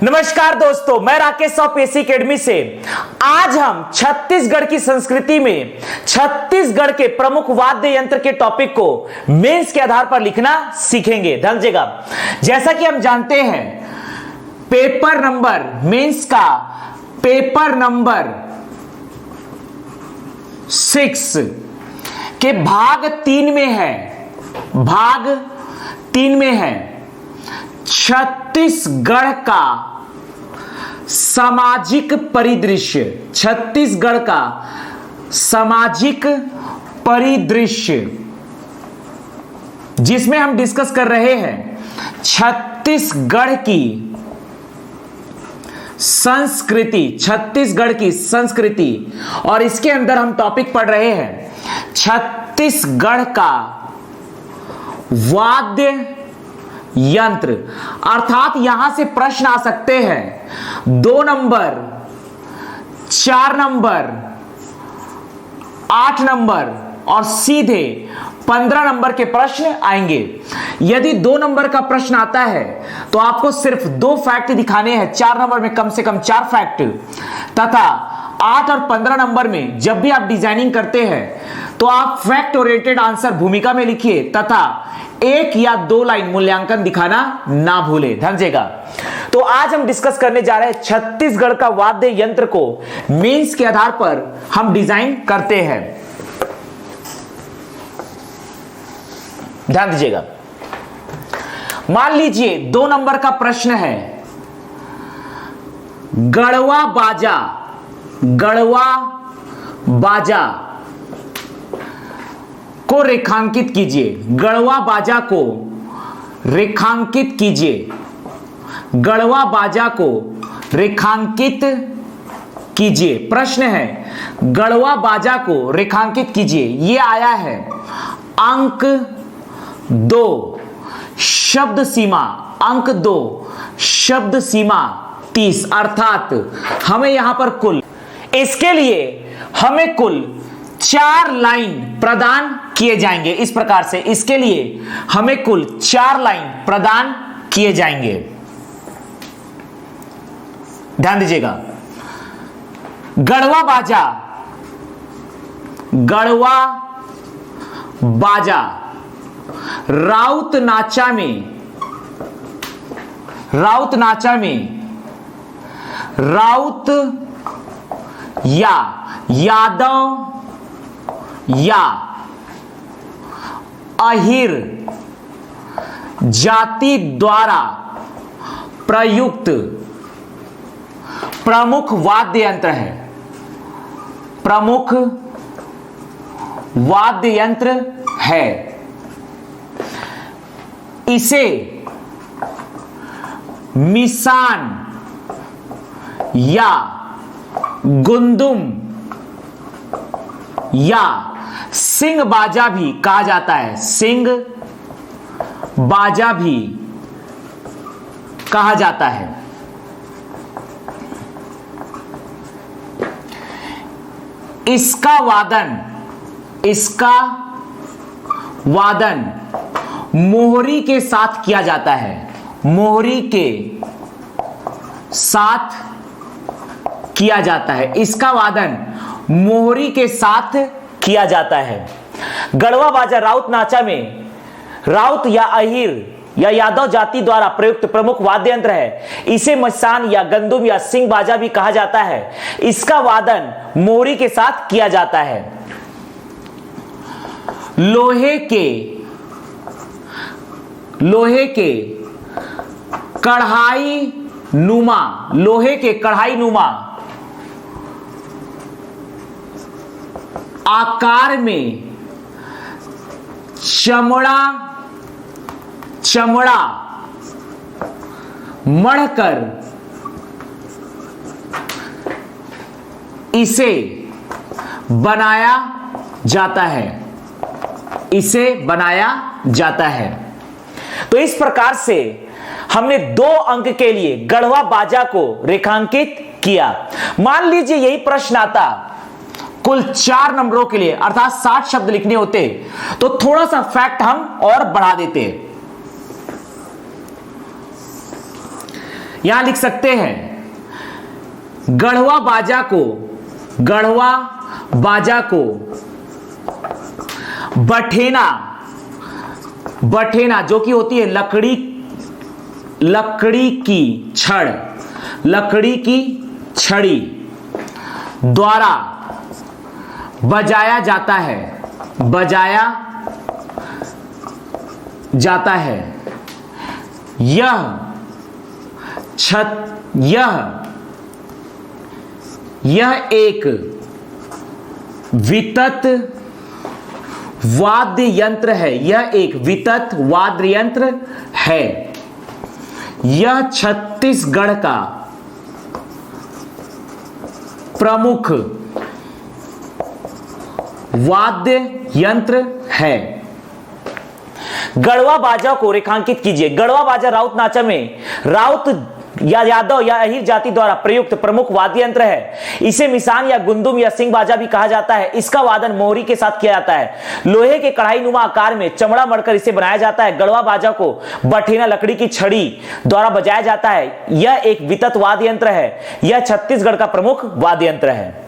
नमस्कार दोस्तों, मैं राकेश ऑफ एसी एकेडमी से। आज हम छत्तीसगढ़ की संस्कृति में छत्तीसगढ़ के प्रमुख वाद्य यंत्र के टॉपिक को मेंस के आधार पर लिखना सीखेंगे। ध्यान दीजिएगा, जैसा कि हम जानते हैं पेपर नंबर मेंस का पेपर नंबर 6 के भाग 3 में है। भाग 3 में है छत्तीसगढ़ का सामाजिक परिदृश्य। छत्तीसगढ़ का सामाजिक परिदृश्य, जिसमें हम डिस्कस कर रहे हैं छत्तीसगढ़ की संस्कृति। छत्तीसगढ़ की संस्कृति, और इसके अंदर हम टॉपिक पढ़ रहे हैं छत्तीसगढ़ का वाद्य यंत्र। अर्थात यहां से प्रश्न आ सकते हैं 2 नंबर, 4 नंबर, 8 नंबर और सीधे 15 नंबर के प्रश्न आएंगे। यदि 2 नंबर का प्रश्न आता है तो आपको सिर्फ 2 फैक्ट दिखाने हैं। 4 नंबर में कम से कम 4 फैक्ट, तथा 8 और 15 नंबर में जब भी आप डिजाइनिंग करते हैं तो आप फैक्ट ओरिएंटेड आंसर भूमिका में लिखिए तथा 1 या 2 लाइन मूल्यांकन दिखाना ना भूले। ध्यान दीजिएगा। तो आज हम डिस्कस करने जा रहे हैं छत्तीसगढ़ का वाद्य यंत्र को मेंस के आधार पर हम डिजाइन करते हैं। ध्यान दीजिएगा, मान लीजिए 2 नंबर का प्रश्न है गढ़वा बाजा। गढ़वा बाजा को रेखांकित कीजिए। गढ़वा बाजा को रेखांकित कीजिए। गढ़वा बाजा को रेखांकित कीजिए। प्रश्न है गढ़वा बाजा को रेखांकित कीजिए। यह आया है अंक 2 शब्द सीमा। अंक 2 शब्द सीमा 30। अर्थात हमें यहां पर कुल, इसके लिए हमें कुल 4 लाइन प्रदान किए जाएंगे। इस प्रकार से इसके लिए हमें कुल 4 लाइन प्रदान किए जाएंगे। ध्यान दीजिएगा, गढ़वा बाजा, गढ़वा बाजा राउत नाचा में, राउत नाचा में राउत या यादव या अहिर जाति द्वारा प्रयुक्त प्रमुख वाद्य यंत्र है। प्रमुख वाद्य यंत्र है। इसे मिसान या गुंदुम या सिंह बाजा भी कहा जाता है। सिंह बाजा भी कहा जाता है। इसका वादन, इसका वादन मोहरी के साथ किया जाता है। मोहरी के साथ किया जाता है। इसका वादन मोहरी के साथ किया जाता है। गढ़वा बाजा राउत नाचा में राउत या अहिर या यादव जाति द्वारा प्रयुक्त प्रमुख वाद्य यंत्र है। इसे मसान या गंदुम या सिंह बाजा भी कहा जाता है। इसका वादन मोहरी के साथ किया जाता है। लोहे के कढ़ाई नुमा, लोहे के कढ़ाई नुमा आकार में चमड़ा मढ़कर इसे बनाया जाता है। इसे बनाया जाता है। तो इस प्रकार से हमने 2 अंक के लिए गढ़वा बाजा को रेखांकित किया। मान लीजिए यही प्रश्न आता कुल 4 नंबरों के लिए, अर्थात 60 शब्द लिखने होते, तो थोड़ा सा फैक्ट हम और बढ़ा देते। यहां लिख सकते हैं गढ़वा बाजा को बठेना जो कि होती है लकड़ी की छड़ी द्वारा बजाया जाता है। यह एक वितत वाद्य यंत्र है। यह छत्तीसगढ़ का प्रमुख वाद्य यंत्र है। गढ़वा बाजा को रेखांकित कीजिए। गढ़वा बाजा राउत नाचा में राउत या यादव या अहीर जाति द्वारा प्रयुक्त प्रमुख वाद्य यंत्र है। इसे मिसान या गुंदुम या सिंह बाजा भी कहा जाता है। इसका वादन मोहरी के साथ किया जाता है। लोहे के कढ़ाई नुमा आकार में चमड़ा मड़कर इसे बनाया जाता है। गढ़वा बाजा को बठेना लकड़ी की छड़ी द्वारा बजाया जाता है। यह एक वितत वाद्य यंत्र है। यह छत्तीसगढ़ का प्रमुख वाद्य यंत्र है।